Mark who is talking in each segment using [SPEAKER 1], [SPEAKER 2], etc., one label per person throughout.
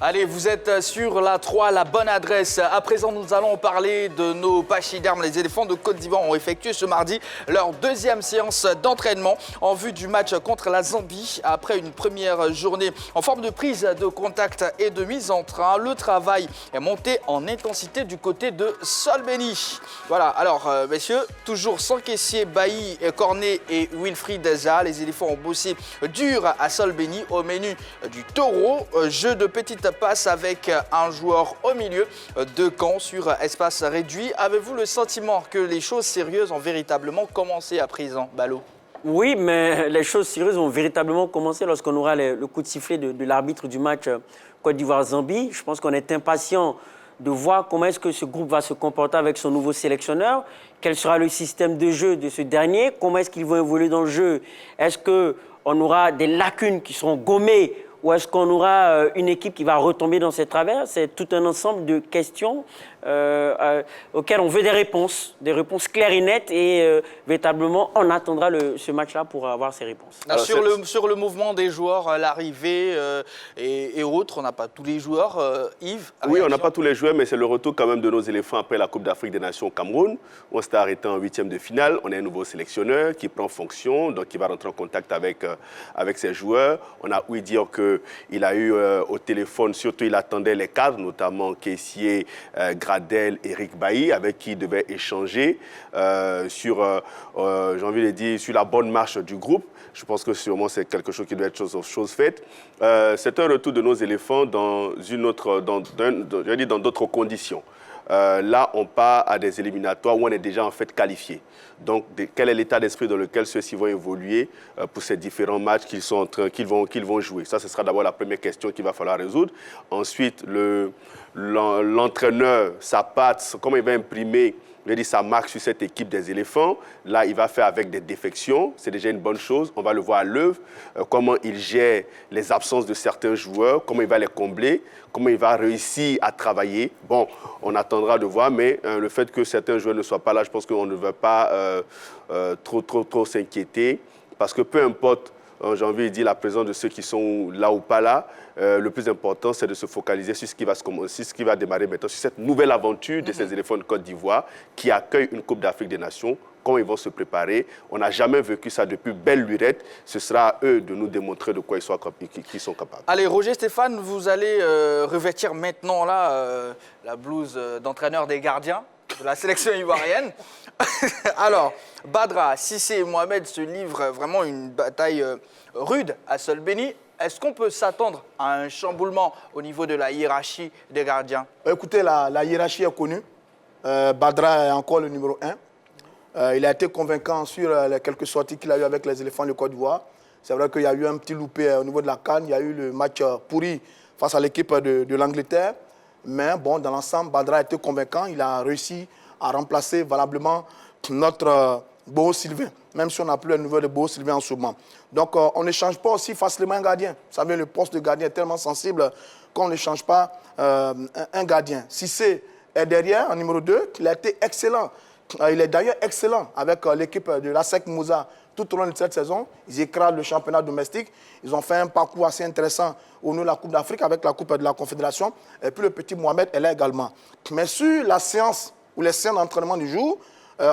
[SPEAKER 1] Allez, vous êtes sur la 3, la bonne adresse. À présent, nous allons parler de nos pachydermes. Les éléphants de Côte d'Ivoire ont effectué ce mardi leur deuxième séance d'entraînement en vue du match contre la Zambie. Après une première journée en forme de prise de contact et de mise en train, le travail est monté en intensité du côté de Solbeni. Voilà, alors messieurs, toujours sans caissier, Bailly, Cornet et Wilfried Zaha. Les éléphants ont bossé dur à Solbeni au menu du taureau. Jeu de petite passe avec un joueur au milieu de camp sur espace réduit. Avez-vous le sentiment que les choses sérieuses ont véritablement commencé à présent, Ballot?
[SPEAKER 2] Oui, mais les choses sérieuses vont véritablement commencer lorsqu'on aura le coup de sifflet de l'arbitre du match Côte d'Ivoire-Zambie. Je pense qu'on est impatient de voir comment est-ce que ce groupe va se comporter avec son nouveau sélectionneur, quel sera le système de jeu de ce dernier, comment est-ce qu'ils vont évoluer dans le jeu. Est-ce qu'on aura des lacunes qui seront gommées ou est-ce qu'on aura une équipe qui va retomber dans ses travers? C'est tout un ensemble de questions auxquelles on veut des réponses claires et nettes et véritablement on attendra ce match-là pour avoir ces réponses.
[SPEAKER 1] Alors, sur le mouvement des joueurs, l'arrivée et autres, on n'a pas tous les joueurs. Yves?
[SPEAKER 3] Oui, on n'a pas tous les joueurs, mais c'est le retour quand même de nos éléphants après la Coupe d'Afrique des Nations au Cameroun. On s'était arrêté en 8e de finale. On a un nouveau sélectionneur qui prend fonction, donc qui va rentrer en contact avec ses joueurs. On a ouï dire qu'il a eu au téléphone, surtout il attendait les cadres, notamment Caissier, Gradel, Eric Bailly, avec qui il devait échanger sur, j'ai envie de dire, sur la bonne marche du groupe. Je pense que sûrement c'est quelque chose qui doit être chose faite. C'est un retour de nos éléphants dans d'autres conditions. Là, on part à des éliminatoires où on est déjà en fait qualifié. Donc, quel est l'état d'esprit dans lequel ceux-ci vont évoluer pour ces différents matchs qu'ils vont jouer? Ça, ce sera d'abord la première question qu'il va falloir résoudre. Ensuite, l'entraîneur, sa patte, comment il va imprimer sa marque sur cette équipe des éléphants. Là, il va faire avec des défections. C'est déjà une bonne chose. On va le voir à l'œuvre. Comment il gère les absences de certains joueurs, comment il va les combler, comment il va réussir à travailler. Bon, on attendra de voir, mais le fait que certains joueurs ne soient pas là, je pense qu'on ne va pas trop s'inquiéter. Parce que peu importe, j'ai envie de dire, la présence de ceux qui sont là ou pas là, le plus important, c'est de se focaliser sur ce qui va démarrer maintenant, sur cette nouvelle aventure de ces éléphants de Côte d'Ivoire qui accueillent une Coupe d'Afrique des Nations. Comment ils vont se préparer? On n'a jamais vécu ça depuis belle lurette. Ce sera à eux de nous démontrer de quoi ils sont capables.
[SPEAKER 1] Allez, Roger Stéphane, vous allez revêtir maintenant là, la blouse d'entraîneur des gardiens de la sélection ivoirienne. Alors, Badra, Cissé et Mohamed se livrent vraiment une bataille rude à Solbeni. Est-ce qu'on peut s'attendre à un chamboulement au niveau de la hiérarchie des gardiens?
[SPEAKER 4] Écoutez, la hiérarchie est connue. Badra est encore le numéro 1. Il a été convaincant sur les quelques sorties qu'il a eues avec les éléphants de Côte d'Ivoire. C'est vrai qu'il y a eu un petit loupé au niveau de la CAN. Il y a eu le match pourri face à l'équipe de l'Angleterre. Mais bon, dans l'ensemble, Badra a été convaincant. Il a réussi à remplacer valablement notre Boho Sylvain, même si on n'a plus le niveau de Boho Sylvain en ce moment. Donc, on ne change pas aussi facilement un gardien. Vous savez, le poste de gardien est tellement sensible qu'on ne change pas un gardien. Cissé est derrière, en numéro 2, il a été excellent. Il est d'ailleurs excellent avec l'équipe de l'ASEC Moussa tout au long de cette saison. Ils écrasent le championnat domestique. Ils ont fait un parcours assez intéressant au niveau de la Coupe d'Afrique avec la Coupe de la Confédération. Et puis le petit Mohamed est là également. Mais sur la séance ou les séances d'entraînement du jour,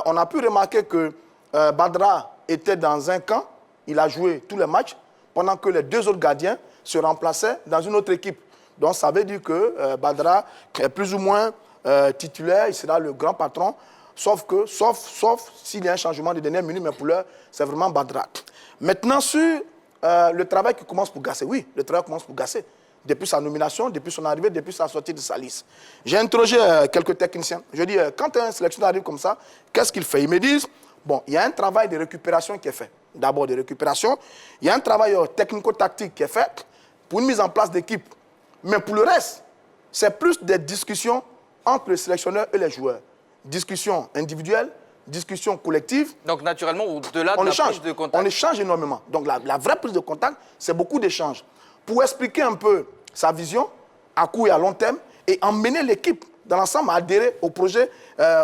[SPEAKER 4] on a pu remarquer que Badra était dans un camp. Il a joué tous les matchs pendant que les deux autres gardiens se remplaçaient dans une autre équipe. Donc ça veut dire que Badra est plus ou moins titulaire. Il sera le grand patron. Sauf s'il y a un changement de dernière minute, mais pour l'heure, c'est vraiment Badra. Maintenant, sur le travail qui commence pour Gassé, oui, le travail commence pour Gassé. Depuis sa nomination, depuis son arrivée, depuis sa sortie de sa liste. J'ai interrogé quelques techniciens. Je dis, quand un sélectionneur arrive comme ça, qu'est-ce qu'il fait? Ils me disent, bon, il y a un travail de récupération qui est fait. D'abord de récupération. Il y a un travail technico-tactique qui est fait pour une mise en place d'équipe. Mais pour le reste, c'est plus des discussions entre le sélectionneur et les joueurs. Discussion individuelle, discussion collective.
[SPEAKER 1] Donc naturellement, au-delà de la prise de contact.
[SPEAKER 4] On échange énormément. Donc la vraie prise de contact, c'est beaucoup d'échanges. Pour expliquer un peu sa vision, à court et à long terme, et emmener l'équipe dans l'ensemble à adhérer au projet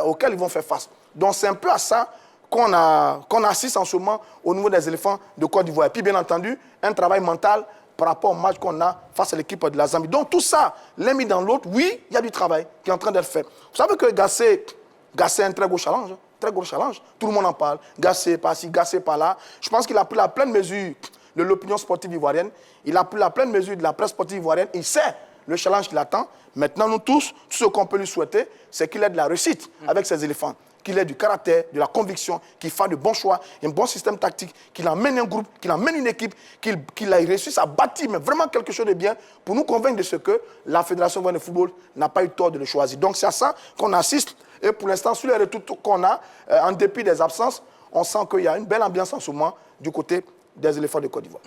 [SPEAKER 4] auquel ils vont faire face. Donc c'est un peu à ça qu'on assiste en ce moment au niveau des éléphants de Côte d'Ivoire. Et puis bien entendu, un travail mental par rapport au match qu'on a face à l'équipe de la Zambie. Donc tout ça, l'un mis dans l'autre, oui, il y a du travail qui est en train d'être fait. Vous savez que Gassé est un très gros challenge. Très gros challenge. Tout le monde en parle. Gassé par-ci, Gassé par-là. Je pense qu'il a pris la pleine mesure de l'opinion sportive ivoirienne. Il a pris la pleine mesure de la presse sportive ivoirienne. Il sait le challenge qu'il attend. Maintenant, nous tous, tout ce qu'on peut lui souhaiter, c'est qu'il ait de la réussite avec ses éléphants. Qu'il ait du caractère, de la conviction, qu'il fasse de bons choix, un bon système tactique, qu'il emmène un groupe, qu'il emmène une équipe, qu'il ait réussi à bâtir mais vraiment quelque chose de bien pour nous convaincre de ce que la Fédération ivoirienne de football n'a pas eu tort de le choisir. Donc c'est à ça qu'on assiste. Et pour l'instant, sur les retours qu'on a, en dépit des absences, on sent qu'il y a une belle ambiance en ce moment du côté des éléphants de Côte d'Ivoire.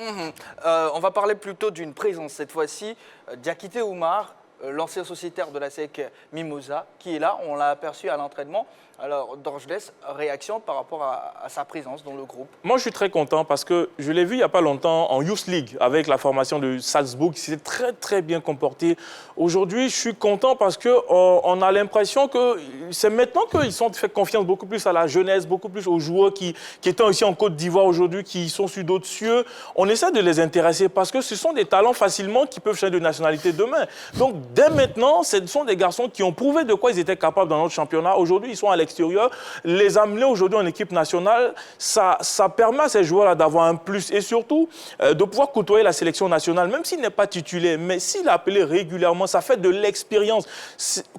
[SPEAKER 1] On va parler plutôt d'une présence cette fois-ci. Diakité Oumar, l'ancien sociétaire de la SEC Mimosa, qui est là, on l'a aperçu à l'entraînement. Alors, Dorjles, réaction par rapport à sa présence dans le groupe?
[SPEAKER 5] Moi, je suis très content parce que je l'ai vu il n'y a pas longtemps en Youth League avec la formation de Salzbourg qui s'est très, très bien comporté. Aujourd'hui, je suis content parce qu'on a l'impression que c'est maintenant qu'ils ont fait confiance beaucoup plus à la jeunesse, beaucoup plus aux joueurs qui étaient aussi en Côte d'Ivoire aujourd'hui, qui sont sur d'autres cieux. On essaie de les intéresser parce que ce sont des talents facilement qui peuvent changer de nationalité demain. Donc, dès maintenant, ce sont des garçons qui ont prouvé de quoi ils étaient capables dans notre championnat. Aujourd'hui, ils sont à l'extérieur. Les amener aujourd'hui en équipe nationale, ça permet à ces joueurs-là d'avoir un plus et surtout de pouvoir côtoyer la sélection nationale, même s'il n'est pas titulaire, mais s'il est appelé régulièrement, ça fait de l'expérience.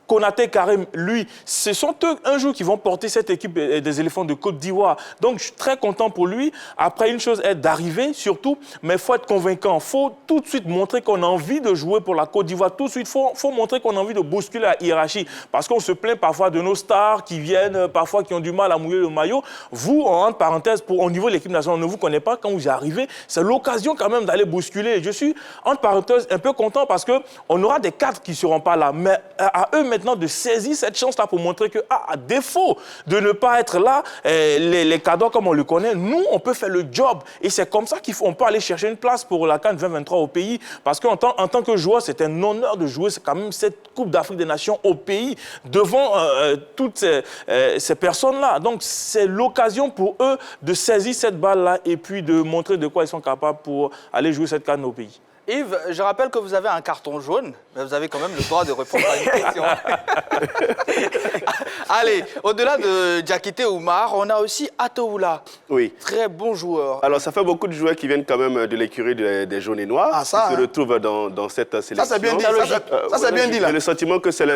[SPEAKER 5] Konaté, Karim, lui, ce sont eux un jour qui vont porter cette équipe des éléphants de Côte d'Ivoire. Donc je suis très content pour lui. Après, une chose est d'arriver surtout, mais il faut être convaincant. Il faut tout de suite montrer qu'on a envie de jouer pour la Côte d'Ivoire. Tout de suite, il faut montrer qu'on a envie de bousculer la hiérarchie. Parce qu'on se plaint parfois de nos stars qui viennent parfois qui ont du mal à mouiller le maillot. Vous, entre parenthèses, au niveau de l'équipe nationale, on ne vous connaît pas. Quand vous y arrivez, c'est l'occasion quand même d'aller bousculer. Je suis, entre parenthèses, un peu content parce qu'on aura des cadres qui ne seront pas là. Mais à eux maintenant de saisir cette chance-là pour montrer que, à défaut de ne pas être là, les cadres comme on le connaît, nous, on peut faire le job. Et c'est comme ça qu'on peut aller chercher une place pour la CAN 2023 au pays. Parce qu'en tant que joueur, c'est un honneur de jouer quand même cette Coupe d'Afrique des Nations au pays devant toutes ces personnes-là. Donc, c'est l'occasion pour eux de saisir cette balle-là et puis de montrer de quoi ils sont capables pour aller jouer cette CAN au pays.
[SPEAKER 1] Yves, je rappelle que vous avez un carton jaune, mais vous avez quand même le droit de répondre à une question. Allez, au-delà de Diakité Oumar, on a aussi Atoula.
[SPEAKER 3] Oui.
[SPEAKER 1] Très bon joueur.
[SPEAKER 3] Alors, ça fait beaucoup de joueurs qui viennent quand même de l'écurie des jaunes et noirs, qui se retrouvent dans cette sélection.
[SPEAKER 4] Ça, c'est bien dit. Ça, c'est bien dit, là.
[SPEAKER 3] J'ai le sentiment que c'est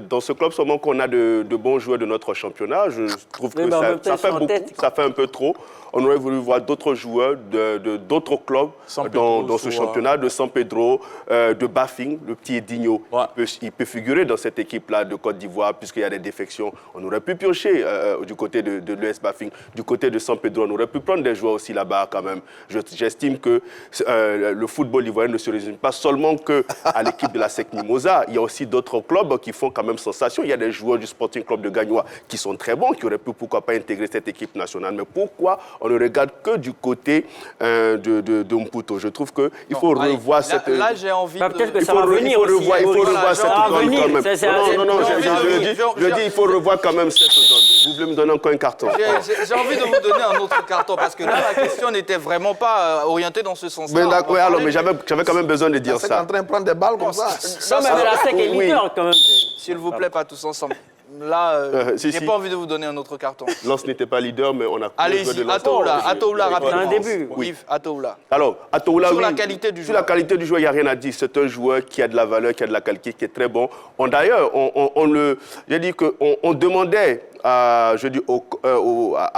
[SPEAKER 3] dans ce club seulement qu'on a de bons joueurs de notre championnat. Je trouve que ça fait beaucoup, ça fait un peu trop. On aurait voulu voir d'autres joueurs d'autres clubs dans ce championnat, de San Pedro, de Bafing, le petit Edinho. Ouais. Il peut figurer dans cette équipe-là de Côte d'Ivoire puisqu'il y a des défections. On aurait pu piocher du côté de l'US Bafing, du côté de San Pedro. On aurait pu prendre des joueurs aussi là-bas quand même. J'estime que le football ivoirien ne se résume pas seulement qu'à l'équipe de la SEC Mimosa. Il y a aussi d'autres clubs qui font quand même sensation. Il y a des joueurs du Sporting Club de Gagnoa qui sont très bons, qui auraient pu pourquoi pas intégrer cette équipe nationale. Mais pourquoi on ne regarde que du côté de Mputo? Je trouve qu'il faut revoir cette...
[SPEAKER 1] Là, j'ai envie de...
[SPEAKER 2] Peut-être que ça va venir aussi.
[SPEAKER 3] Il faut revoir cette donne quand même. Non, je dis il faut revoir quand même cette donne. Vous voulez me donner encore un carton?
[SPEAKER 1] J'ai envie de vous donner un autre carton parce que là, la question n'était vraiment pas orientée dans ce sens-là.
[SPEAKER 3] Mais j'avais quand même besoin de dire ça.
[SPEAKER 4] C'est en train de prendre des balles comme ça.
[SPEAKER 2] Non, mais la SEC est leader quand même.
[SPEAKER 1] S'il vous plaît, pas tous ensemble. Là, j'ai pas envie de vous donner un autre carton.
[SPEAKER 3] Lens n'était pas leader, mais on a...
[SPEAKER 1] Allez-y, Atoula, rapidement.
[SPEAKER 2] Un début.
[SPEAKER 1] Yves, Atoula.
[SPEAKER 3] Alors, Atoula,
[SPEAKER 1] sur la qualité du joueur.
[SPEAKER 3] Sur la qualité du joueur, il n'y a rien à dire. C'est un joueur qui a de la valeur, qui a de la qualité, qui est très bon. D'ailleurs, j'ai dit qu'on demandait à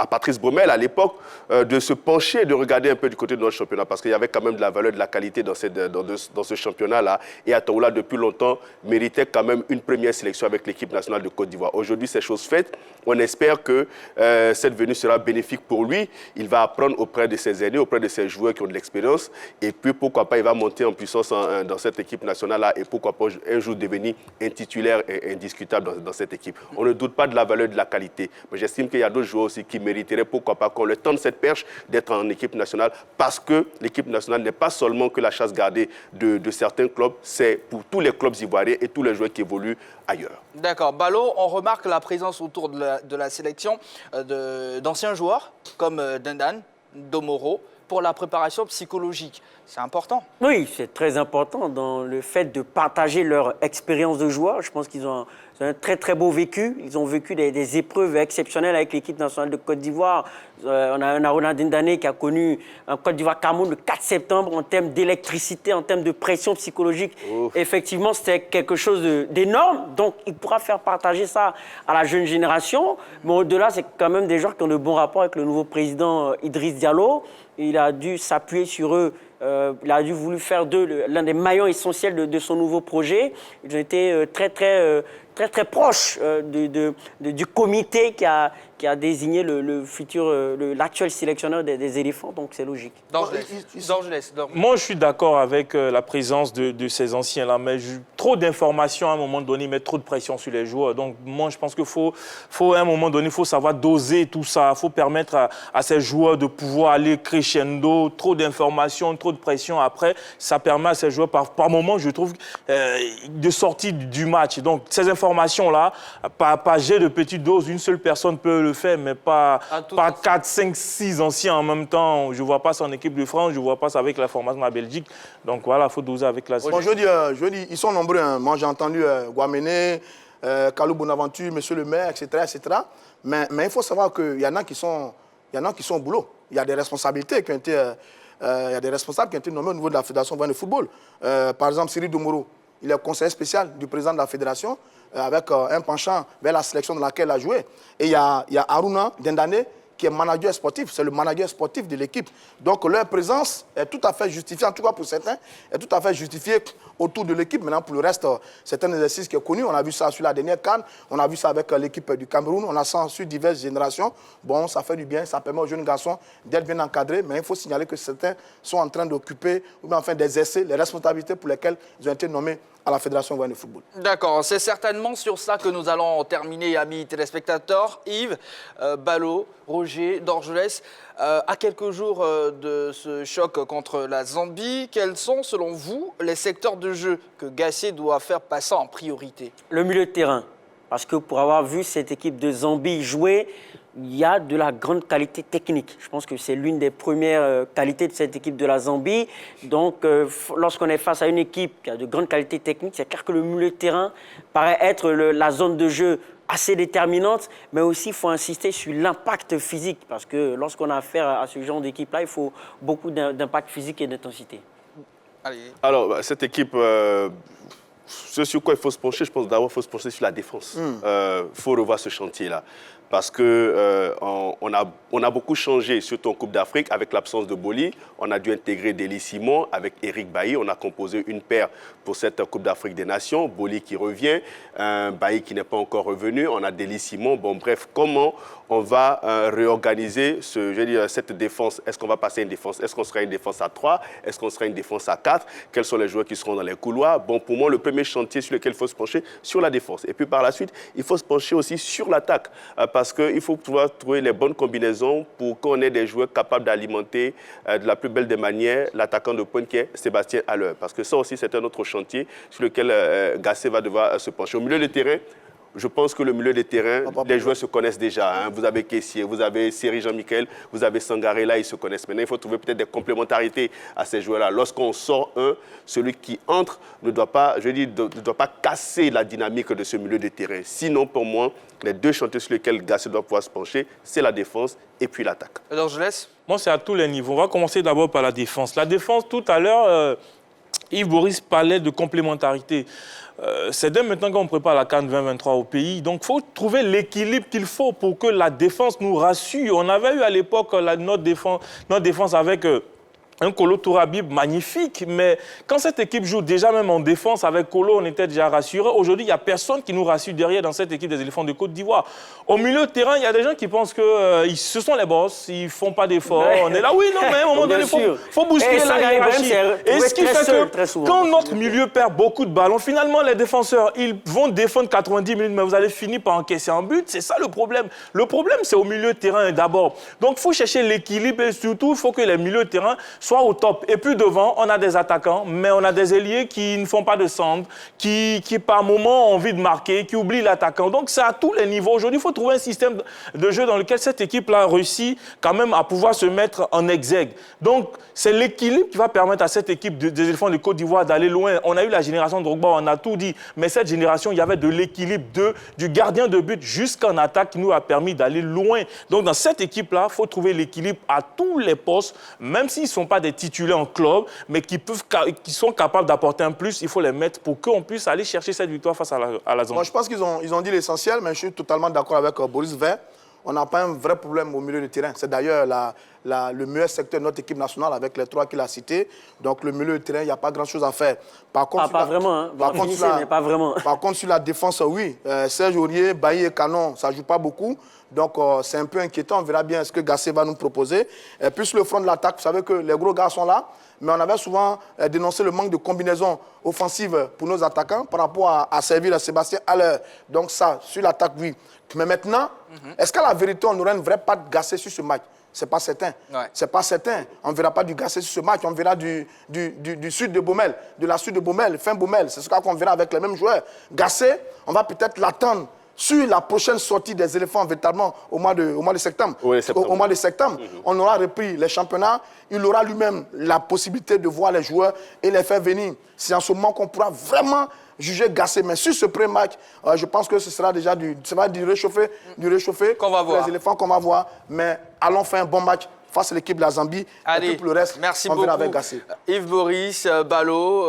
[SPEAKER 3] Patrice Baumel, à l'époque, de se pencher, de regarder un peu du côté de notre championnat, parce qu'il y avait quand même de la valeur, de la qualité dans ce championnat-là. Et Atoula, depuis longtemps, méritait quand même une première sélection avec l'équipe nationale de Côte d'Ivoire. Aujourd'hui, c'est chose faite. On espère que cette venue sera bénéfique pour lui. Il va apprendre auprès de ses aînés, auprès de ses joueurs qui ont de l'expérience. Et puis, pourquoi pas, il va monter en puissance dans cette équipe nationale-là. Et pourquoi pas, un jour, devenir un titulaire indiscutable dans cette équipe. On ne doute pas de la valeur de la qualité. Mais j'estime qu'il y a d'autres joueurs aussi qui mériteraient, pourquoi pas, qu'on leur tende cette perche d'être en équipe nationale. Parce que l'équipe nationale n'est pas seulement que la chasse gardée de certains clubs. C'est pour tous les clubs ivoiriens et tous les joueurs qui évoluent ailleurs.
[SPEAKER 1] D'accord. Balo, on remarque la présence autour de la sélection d'anciens joueurs comme Dendan, Domoro, pour la préparation psychologique. C'est important.
[SPEAKER 2] Oui, c'est très important dans le fait de partager leur expérience de joueur. Je pense qu'ils ont un très très beau vécu. Ils ont vécu des épreuves exceptionnelles avec l'équipe nationale de Côte d'Ivoire. On a un Aruna Dindane qui a connu un Côte d'Ivoire-Cameroun le 4 septembre en termes d'électricité, en termes de pression psychologique. Ouf. Effectivement, c'était quelque chose d'énorme. Donc, il pourra faire partager ça à la jeune génération. Mais au-delà, c'est quand même des joueurs qui ont de bons rapports avec le nouveau président Idriss Diallo. Il a dû s'appuyer sur eux. Il a dû voulu faire d'eux l'un des maillons essentiels de son nouveau projet. Ils ont été très proches du comité qui a désigné l'actuel sélectionneur des éléphants, donc c'est logique.
[SPEAKER 5] Moi, je suis d'accord avec la présence de ces anciens-là, mais trop d'informations à un moment donné, mettre trop de pression sur les joueurs. Donc, moi, je pense qu'il faut à un moment donné, il faut savoir doser tout ça. Il faut permettre à ces joueurs de pouvoir aller crescendo. Trop d'informations, trop de pression. Après, ça permet à ces joueurs, par moment, je trouve, de sortir du match. Donc, ces informations-là, par jet de petites doses, une seule personne peut le faire, mais pas 4, 5, 6 anciens en même temps. Je ne vois pas ça en équipe de France, je ne vois pas ça avec la formation de la Belgique. Donc voilà, il faut doser avec la
[SPEAKER 4] Bon, je dis, ils sont nombreux. Hein. Moi, j'ai entendu Guaméné, Kalou Bonaventure, Monsieur le maire, etc. etc. Mais il faut savoir qu'il y en a qui sont au boulot. Il y a des responsabilités qui ont été... il y a des responsables qui ont été nommés au niveau de la Fédération de football. Par exemple, Cyril Domoro, il est conseiller spécial du président de la Fédération avec un penchant vers la sélection dans laquelle il a joué. Et il y a Aruna Dindane qui est manager sportif, c'est le manager sportif de l'équipe. Donc leur présence est tout à fait justifiée, en tout cas pour certains, est tout à fait justifiée autour de l'équipe. Maintenant, pour le reste, c'est un exercice qui est connu. On a vu ça sur la dernière CAN, on a vu ça avec l'équipe du Cameroun, on a ça sur diverses générations. Bon, ça fait du bien, ça permet aux jeunes garçons d'être bien encadrés, mais il faut signaler que certains sont en train d'occuper, ou bien enfin d'exercer les responsabilités pour lesquelles ils ont été nommés à la Fédération ivoirienne de football.
[SPEAKER 1] D'accord, c'est certainement sur ça que nous allons terminer, amis téléspectateurs. Yves, Ballot, Roger, Dorgelès, à quelques jours de ce choc contre la Zambie, quels sont, selon vous, les secteurs de jeu que Gasset doit faire passer en priorité?
[SPEAKER 2] Le milieu de terrain, parce que pour avoir vu cette équipe de Zambie jouer, il y a de la grande qualité technique. Je pense que c'est l'une des premières qualités de cette équipe de la Zambie. Donc, lorsqu'on est face à une équipe qui a de grande qualité technique, c'est clair que le milieu de terrain paraît être la zone de jeu assez déterminante, mais aussi il faut insister sur l'impact physique, parce que lorsqu'on a affaire à ce genre d'équipe-là, il faut beaucoup d'impact physique et d'intensité.
[SPEAKER 3] Alors, cette équipe... ce sur quoi il faut se pencher, je pense d'abord qu'il faut se pencher sur la défense. Faut revoir ce chantier-là. Parce qu'on a beaucoup changé, surtout en Coupe d'Afrique, avec l'absence de Boli. On a dû intégrer Deli Simon avec Eric Bailly. On a composé une paire pour cette Coupe d'Afrique des Nations. Boli qui revient, Bailly qui n'est pas encore revenu. On a Deli Simon. Bon, bref, comment on va réorganiser cette défense? Est-ce qu'on va passer une défense? Est-ce qu'on sera une défense à 3? Est-ce qu'on sera une défense à 4? Quels sont les joueurs qui seront dans les couloirs? Bon, pour moi, le premier chantier sur lequel il faut se pencher, sur la défense. Et puis par la suite, il faut se pencher aussi sur l'attaque. Parce qu'il faut pouvoir trouver les bonnes combinaisons pour qu'on ait des joueurs capables d'alimenter de la plus belle des manières l'attaquant de pointe qui est Sébastien Haller. Parce que ça aussi, c'est un autre chantier sur lequel Gasset va devoir se pencher. Au milieu de terrain, je pense que le milieu des terrains, les joueurs se connaissent déjà. Hein. Vous avez Kessier, vous avez Seri Jean-Michel, vous avez Sangaré, là, ils se connaissent. Maintenant, il faut trouver peut-être des complémentarités à ces joueurs-là. Lorsqu'on sort celui qui entre ne doit pas, ne doit pas casser la dynamique de ce milieu de terrain. Sinon, pour moi, les deux chantiers sur lesquels Gasset doit pouvoir se pencher, c'est la défense et puis l'attaque.
[SPEAKER 1] Alors, je laisse.
[SPEAKER 5] Moi, c'est à tous les niveaux. On va commencer d'abord par la défense. La défense, tout à l'heure, Yves Boris parlait de complémentarité. C'est dès maintenant qu'on prépare la CAN 2023 au pays. Donc, il faut trouver l'équilibre qu'il faut pour que la défense nous rassure. On avait eu à l'époque notre défense avec un Kolo Tourabib magnifique, mais quand cette équipe joue déjà même en défense avec Kolo, on était déjà rassurés. Aujourd'hui, il n'y a personne qui nous rassure derrière dans cette équipe des éléphants de Côte d'Ivoire. Au milieu de terrain, il y a des gens qui pensent que ce sont les boss, ils ne font pas d'efforts. Ouais. On est là, oui, non, mais à un moment donné, il faut bousculer la hiérarchie. Et ce qui fait que quand notre milieu perd beaucoup de ballons, finalement, les défenseurs, ils vont défendre 90 minutes, mais vous allez finir par encaisser un but. C'est ça le problème. Le problème, c'est au milieu de terrain d'abord. Donc, il faut chercher l'équilibre et surtout, il faut que les milieux de terrain soit au top. Et puis devant, on a des attaquants, mais on a des ailiers qui ne font pas de centre, qui par moment ont envie de marquer, qui oublient l'attaquant. Donc c'est à tous les niveaux. Aujourd'hui, il faut trouver un système de jeu dans lequel cette équipe-là réussit quand même à pouvoir se mettre en exergue. Donc c'est l'équilibre qui va permettre à cette équipe des éléphants de Côte d'Ivoire d'aller loin. On a eu la génération de Drogba, on a tout dit, mais cette génération, il y avait de l'équilibre du gardien de but jusqu'en attaque qui nous a permis d'aller loin. Donc dans cette équipe-là, il faut trouver l'équilibre à tous les postes, même s'ils ne sont pas des titulaires en club, mais qui sont capables d'apporter un plus, il faut les mettre pour qu'on puisse aller chercher cette victoire face à la zone.
[SPEAKER 4] Moi, je pense qu'ils ont dit l'essentiel, mais je suis totalement d'accord avec Boris Vert. On n'a pas un vrai problème au milieu de terrain. C'est d'ailleurs le meilleur secteur de notre équipe nationale avec les 3 qu'il a cités. Donc, le milieu de terrain, il n'y a pas grand-chose à faire. Par contre,
[SPEAKER 2] pas vraiment. Hein. Pas vraiment.
[SPEAKER 4] Par contre, sur la défense, oui. Serge Aurier, Bailly et Canon, ça ne joue pas beaucoup. Donc, c'est un peu inquiétant. On verra bien ce que Gassé va nous proposer. Et puis, sur le front de l'attaque, vous savez que les gros gars sont là. Mais on avait souvent dénoncé le manque de combinaison offensive pour nos attaquants par rapport à servir Sébastien Haller. Donc, ça, sur l'attaque, oui. Mais maintenant, est-ce qu'à la vérité, on aurait une vraie patte Gassé sur ce match? Ce n'est pas certain.
[SPEAKER 1] Ouais.
[SPEAKER 4] C'est pas certain. On ne verra pas du Gassé sur ce match. On verra du sud de Baumel, de la sud de Baumel, fin Baumel. C'est ce qu'on verra avec les mêmes joueurs. Gassé, on va peut-être l'attendre sur la prochaine sortie des éléphants, véritablement, au mois de septembre.
[SPEAKER 3] Oui, septembre.
[SPEAKER 4] Au mois de septembre, on aura repris les championnats. Il aura lui-même la possibilité de voir les joueurs et les faire venir. C'est en ce moment qu'on pourra vraiment juger Gassé. Mais sur ce premier match, je pense que ce sera déjà du réchauffé
[SPEAKER 1] qu'on va voir.
[SPEAKER 4] Les éléphants qu'on va voir. Mais allons faire un bon match face à l'équipe de la Zambie.
[SPEAKER 1] Allez,
[SPEAKER 4] et puis pour le reste,
[SPEAKER 1] merci
[SPEAKER 4] on
[SPEAKER 1] beaucoup.
[SPEAKER 4] verra avec Gassé.
[SPEAKER 1] Yves Boris, Ballot,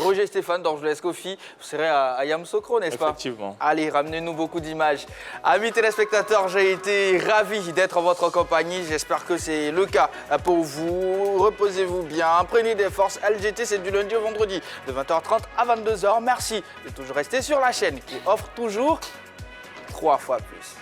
[SPEAKER 1] Roger Stéphane, d'Orgeles Kofi, vous serez à Yamoussoukro, n'est-ce pas?
[SPEAKER 5] Effectivement.
[SPEAKER 1] Allez, ramenez-nous beaucoup d'images. Amis téléspectateurs, j'ai été ravi d'être en votre compagnie. J'espère que c'est le cas pour vous. Reposez-vous bien, prenez des forces. LGT, c'est du lundi au vendredi, de 20h30 à 22h. Merci de toujours rester sur la chaîne qui offre toujours 3 fois plus.